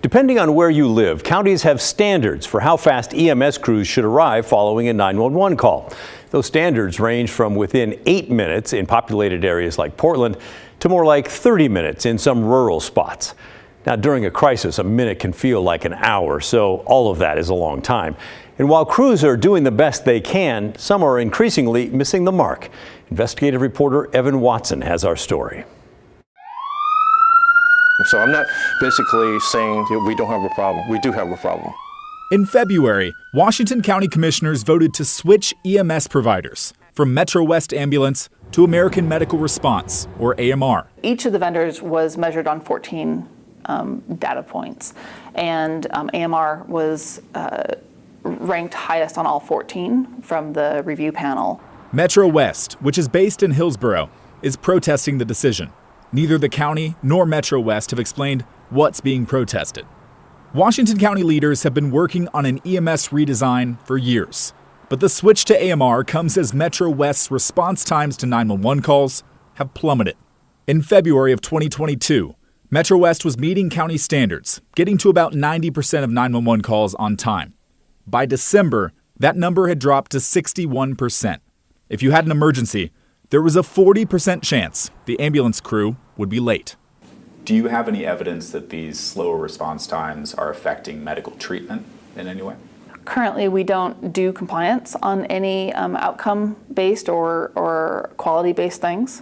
Depending on where you live, counties have standards for how fast EMS crews should arrive following a 911 call. Those standards range from within 8 minutes in populated areas like Portland to more like 30 minutes in some rural spots. Now, during a crisis, a minute can feel like an hour, so all of that is a long time. And while crews are doing the best they can, some are increasingly missing the mark. Investigative reporter Evan Watson has our story. So I'm not basically saying that we don't have a problem. We do have a problem. In February, Washington County commissioners voted to switch EMS providers from Metro West Ambulance to American Medical Response, or AMR. Each of the vendors was measured on 14 data points, and AMR was ranked highest on all 14 from the review panel. Metro West, which is based in Hillsborough, is protesting the decision. Neither the county nor Metro West have explained what's being protested. Washington County leaders have been working on an EMS redesign for years, but the switch to AMR comes as Metro West's response times to 911 calls have plummeted. In February of 2022, Metro West was meeting county standards, getting to about 90% of 911 calls on time. By December, that number had dropped to 61%. If you had an emergency, there was a 40% chance the ambulance crew would be late. Do you have any evidence that these slower response times are affecting medical treatment in any way? Currently, we don't do compliance on any outcome-based or quality-based things.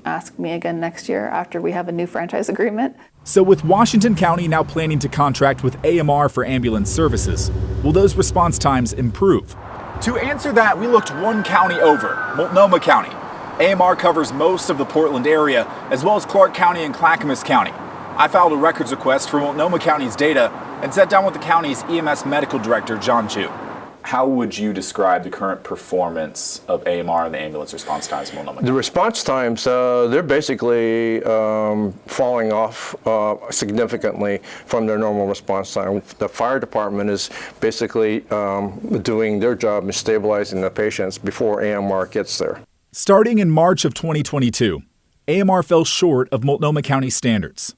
Ask me again next year after we have a new franchise agreement. So with Washington County now planning to contract with AMR for ambulance services, will those response times improve? To answer that, we looked one county over, Multnomah County. AMR covers most of the Portland area, as well as Clark County and Clackamas County. I filed a records request for Multnomah County's data and sat down with the county's EMS medical director, John Chu. How would you describe the current performance of AMR and the ambulance response times in Multnomah County? The response times, they're basically falling off significantly from their normal response time. The fire department is basically doing their job in stabilizing the patients before AMR gets there. Starting in March of 2022, AMR fell short of Multnomah County standards.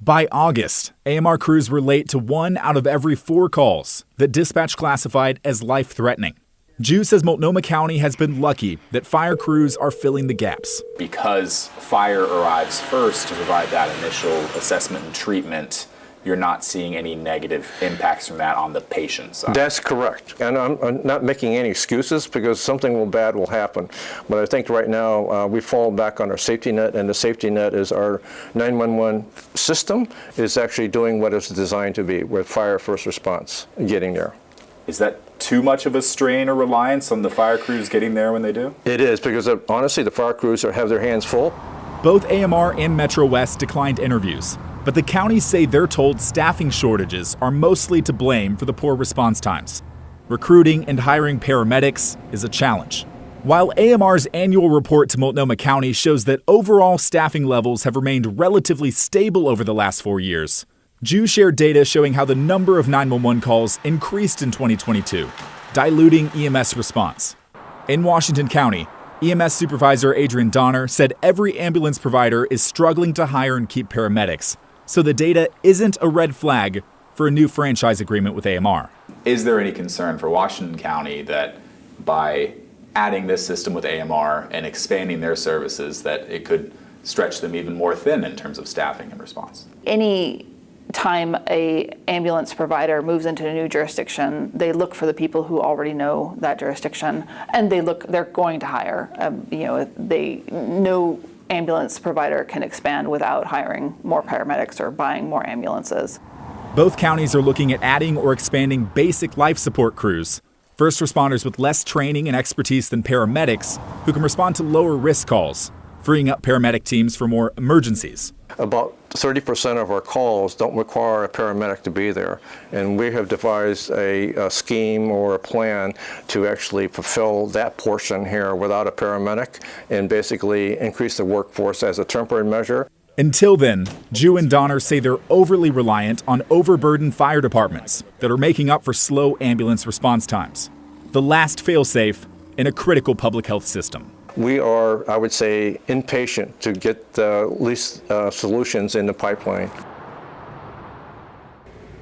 By August, AMR crews were late to 1 out of every 4 calls that dispatch classified as life-threatening. Ju says Multnomah County has been lucky that fire crews are filling the gaps. Because fire arrives first to provide that initial assessment and treatment, you're not seeing any negative impacts from that on the patient side. That's correct. And I'm not making any excuses because something bad will happen. But I think right now we fall back on our safety net, and the safety net is our 911 system is actually doing what it's designed to be, with fire first response getting there. Is that too much of a strain or reliance on the fire crews getting there when they do? It is, because honestly the fire crews have their hands full. Both AMR and Metro West declined interviews, but the counties say they're told staffing shortages are mostly to blame for the poor response times. Recruiting and hiring paramedics is a challenge. While AMR's annual report to Multnomah County shows that overall staffing levels have remained relatively stable over the last 4 years, Ju shared data showing how the number of 911 calls increased in 2022, diluting EMS response. In Washington County, EMS Supervisor Adrian Donner said every ambulance provider is struggling to hire and keep paramedics, so the data isn't a red flag for a new franchise agreement with AMR. Is there any concern for Washington County that by adding this system with AMR and expanding their services that it could stretch them even more thin in terms of staffing and response? Any time a ambulance provider moves into a new jurisdiction, they look for the people who already know that jurisdiction, and they're going to hire. No ambulance provider can expand without hiring more paramedics or buying more ambulances. Both counties are looking at adding or expanding basic life support crews, first responders with less training and expertise than paramedics who can respond to lower risk calls, freeing up paramedic teams for more emergencies. About 30% of our calls don't require a paramedic to be there, and we have devised a scheme or a plan to actually fulfill that portion here without a paramedic and basically increase the workforce as a temporary measure. Until then, Ju and Donner say they're overly reliant on overburdened fire departments that are making up for slow ambulance response times, the last failsafe in a critical public health system. We are, I would say, impatient to get the least solutions in the pipeline.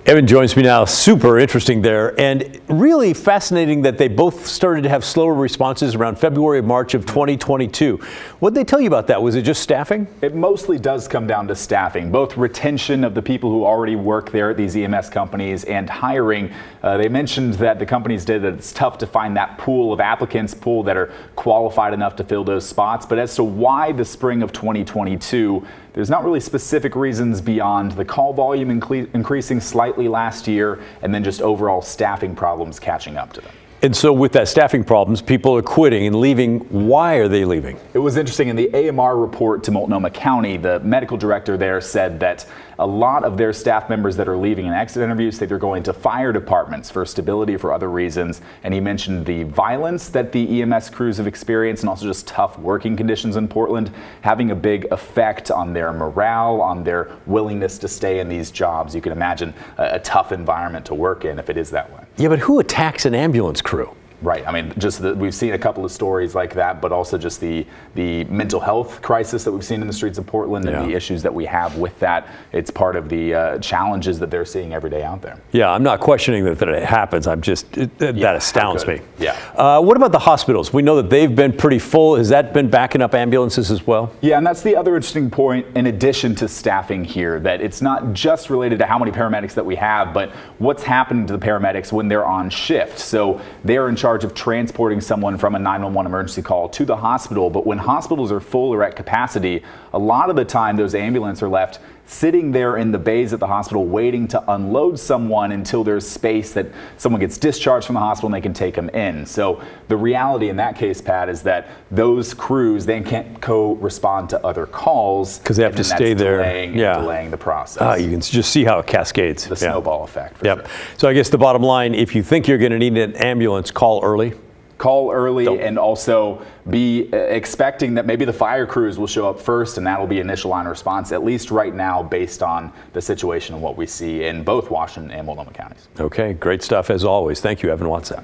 Evan joins me now. Super interesting there, and really fascinating that they both started to have slower responses around February, March of 2022. What did they tell you about that? Was it just staffing? It mostly does come down to staffing, both retention of the people who already work there at these EMS companies and hiring. They mentioned that the companies did that it's tough to find that pool of applicants, that are qualified enough to fill those spots. But as to why the spring of 2022, there's not really specific reasons beyond the call volume increasing slightly last year and then just overall staffing problems catching up to them. And so with that staffing problems, people are quitting and leaving. Why are they leaving? It was interesting. In the AMR report to Multnomah County, the medical director there said that a lot of their staff members that are leaving in exit interviews say they're going to fire departments for stability or for other reasons. And he mentioned the violence that the EMS crews have experienced and also just tough working conditions in Portland having a big effect on their morale, on their willingness to stay in these jobs. You can imagine a tough environment to work in if it is that way. Yeah, but who attacks an ambulance crew? Right. I mean, we've seen a couple of stories like that, but also just the mental health crisis that we've seen in the streets of Portland and the issues that we have with that. It's part of the challenges that they're seeing every day out there. Yeah, I'm not questioning that it happens. That astounds me. Yeah. What about the hospitals? We know that they've been pretty full. Has that been backing up ambulances as well? Yeah, and that's the other interesting point in addition to staffing here, that it's not just related to how many paramedics that we have, but what's happening to the paramedics when they're on shift. So they're in charge of transporting someone from a 911 emergency call to the hospital. But when hospitals are full or at capacity, a lot of the time those ambulances are left sitting there in the bays at the hospital waiting to unload someone until there's space that someone gets discharged from the hospital and they can take them in. So the reality in that case, Pat, is that those crews then can't co-respond to other calls because they have to stay there. Delaying the process. You can just see how it cascades. The snowball effect. For sure. So I guess the bottom line, if you think you're going to need an ambulance, call early. Call early and also be expecting that maybe the fire crews will show up first and that'll be initial line response, at least right now, based on the situation and what we see in both Washington and Multnomah counties. Okay, great stuff as always. Thank you, Evan Watson.